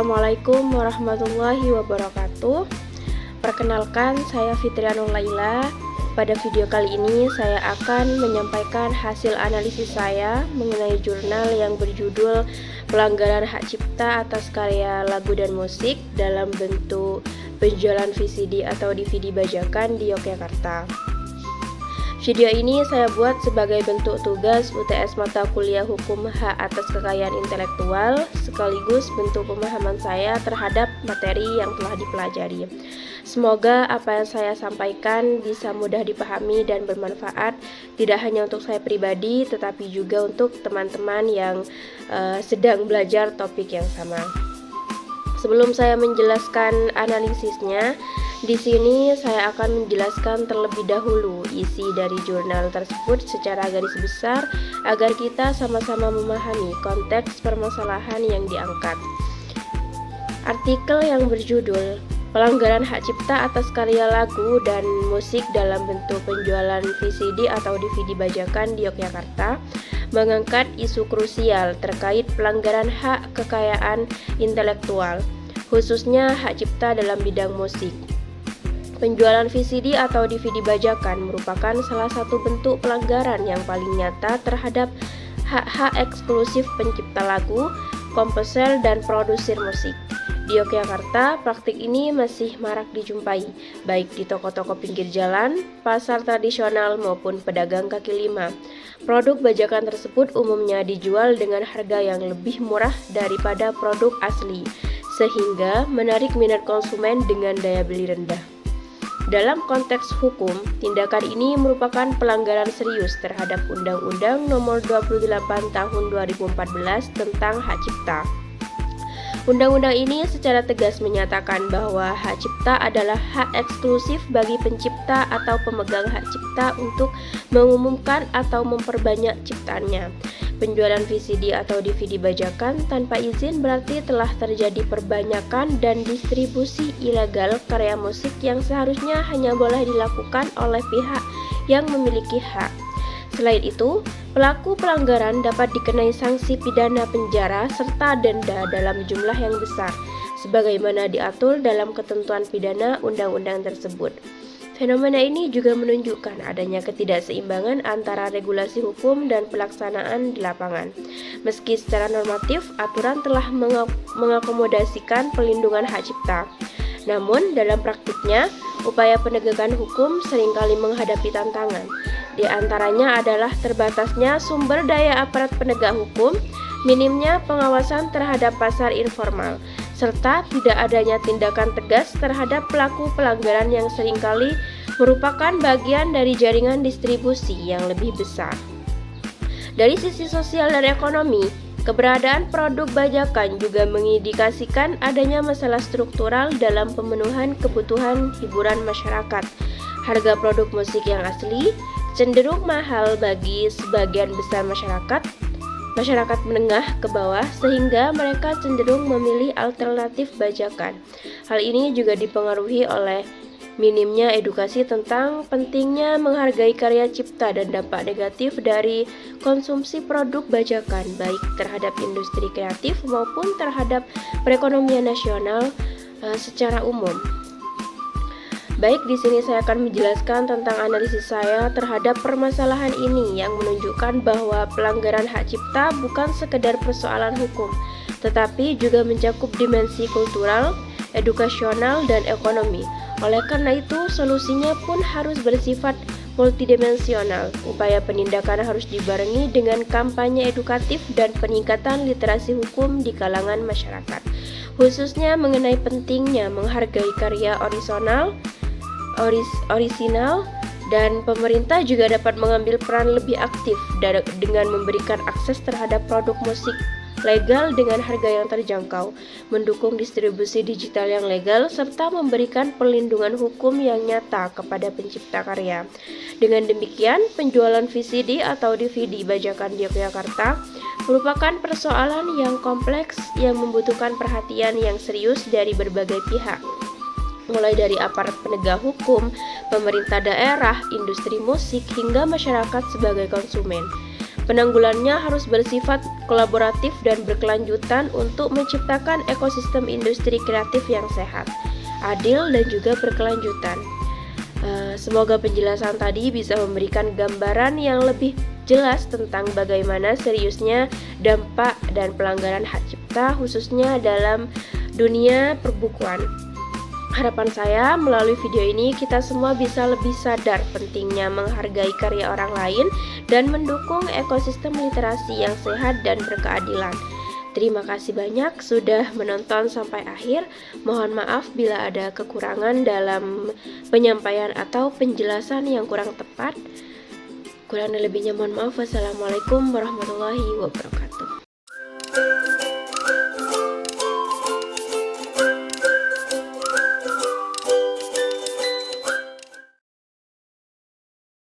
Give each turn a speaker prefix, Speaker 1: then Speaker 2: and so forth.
Speaker 1: Assalamualaikum warahmatullahi wabarakatuh. Perkenalkan, saya Fitrianul Laila. Pada video kali ini saya akan menyampaikan hasil analisis saya mengenai jurnal yang berjudul Pelanggaran Hak Cipta atas karya lagu dan musik dalam bentuk penjualan VCD atau DVD bajakan di Yogyakarta. Video ini saya buat sebagai bentuk tugas UTS mata kuliah Hukum Hak atas Kekayaan Intelektual, sekaligus bentuk pemahaman saya terhadap materi yang telah dipelajari. Semoga apa yang saya sampaikan bisa mudah dipahami dan bermanfaat, tidak hanya untuk saya pribadi, tetapi juga untuk teman-teman yang sedang belajar topik yang sama. Sebelum saya menjelaskan analisisnya, di sini saya akan menjelaskan terlebih dahulu isi dari jurnal tersebut secara garis besar agar kita sama-sama memahami konteks permasalahan yang diangkat. Artikel yang berjudul Pelanggaran Hak Cipta atas karya lagu dan musik dalam bentuk penjualan VCD atau DVD bajakan di Yogyakarta mengangkat isu krusial terkait pelanggaran hak kekayaan intelektual, khususnya hak cipta dalam bidang musik. Penjualan VCD atau DVD bajakan merupakan salah satu bentuk pelanggaran yang paling nyata terhadap hak-hak eksklusif pencipta lagu, komposer, dan produser musik. Di Yogyakarta, praktik ini masih marak dijumpai, baik di toko-toko pinggir jalan, pasar tradisional, maupun pedagang kaki lima. Produk bajakan tersebut umumnya dijual dengan harga yang lebih murah daripada produk asli, sehingga menarik minat konsumen dengan daya beli rendah. Dalam konteks hukum, tindakan ini merupakan pelanggaran serius terhadap Undang-Undang Nomor 28 Tahun 2014 tentang Hak Cipta. Undang-undang ini secara tegas menyatakan bahwa hak cipta adalah hak eksklusif bagi pencipta atau pemegang hak cipta untuk mengumumkan atau memperbanyak ciptaannya. Penjualan VCD atau DVD bajakan tanpa izin berarti telah terjadi perbanyakan dan distribusi ilegal karya musik yang seharusnya hanya boleh dilakukan oleh pihak yang memiliki hak. Selain itu, pelaku pelanggaran dapat dikenai sanksi pidana penjara serta denda dalam jumlah yang besar, sebagaimana diatur dalam ketentuan pidana undang-undang tersebut. Fenomena ini juga menunjukkan adanya ketidakseimbangan antara regulasi hukum dan pelaksanaan di lapangan. Meski secara normatif, aturan telah mengakomodasikan pelindungan hak cipta. Namun, dalam praktiknya, upaya penegakan hukum seringkali menghadapi tantangan. Di antaranya adalah terbatasnya sumber daya aparat penegak hukum, minimnya pengawasan terhadap pasar informal, serta tidak adanya tindakan tegas terhadap pelaku pelanggaran yang seringkali merupakan bagian dari jaringan distribusi yang lebih besar. Dari sisi sosial dan ekonomi, keberadaan produk bajakan juga mengindikasikan adanya masalah struktural dalam pemenuhan kebutuhan hiburan masyarakat. Harga produk musik yang asli cenderung mahal bagi sebagian besar masyarakat menengah ke bawah, sehingga mereka cenderung memilih alternatif bajakan. Hal ini juga dipengaruhi oleh minimnya edukasi tentang pentingnya menghargai karya cipta dan dampak negatif dari konsumsi produk bajakan, baik terhadap industri kreatif maupun terhadap perekonomian nasional secara umum. Baik, di sini saya akan menjelaskan tentang analisis saya terhadap permasalahan ini yang menunjukkan bahwa pelanggaran hak cipta bukan sekedar persoalan hukum, tetapi juga mencakup dimensi kultural, edukasional, dan ekonomi. Oleh karena itu, solusinya pun harus bersifat multidimensional. Upaya penindakan harus dibarengi dengan kampanye edukatif dan peningkatan literasi hukum di kalangan masyarakat, khususnya mengenai pentingnya menghargai karya orisinal, dan pemerintah juga dapat mengambil peran lebih aktif dengan memberikan akses terhadap produk musik legal dengan harga yang terjangkau, mendukung distribusi digital yang legal, serta memberikan perlindungan hukum yang nyata kepada pencipta karya. Dengan demikian, penjualan VCD atau DVD bajakan di Yogyakarta merupakan persoalan yang kompleks yang membutuhkan perhatian yang serius dari berbagai pihak, mulai dari aparat penegak hukum, pemerintah daerah, industri musik, hingga masyarakat sebagai konsumen. Penanggulannya harus bersifat kolaboratif dan berkelanjutan untuk menciptakan ekosistem industri kreatif yang sehat, adil, dan juga berkelanjutan. Semoga penjelasan tadi bisa memberikan gambaran yang lebih jelas tentang bagaimana seriusnya dampak dan pelanggaran hak cipta khususnya dalam dunia perbukuan. Harapan saya melalui video ini kita semua bisa lebih sadar pentingnya menghargai karya orang lain dan mendukung ekosistem literasi yang sehat dan berkeadilan. Terima kasih banyak sudah menonton sampai akhir. Mohon maaf bila ada kekurangan dalam penyampaian atau penjelasan yang kurang tepat. Kurang dan lebihnya mohon maaf. Wassalamualaikum warahmatullahi wabarakatuh.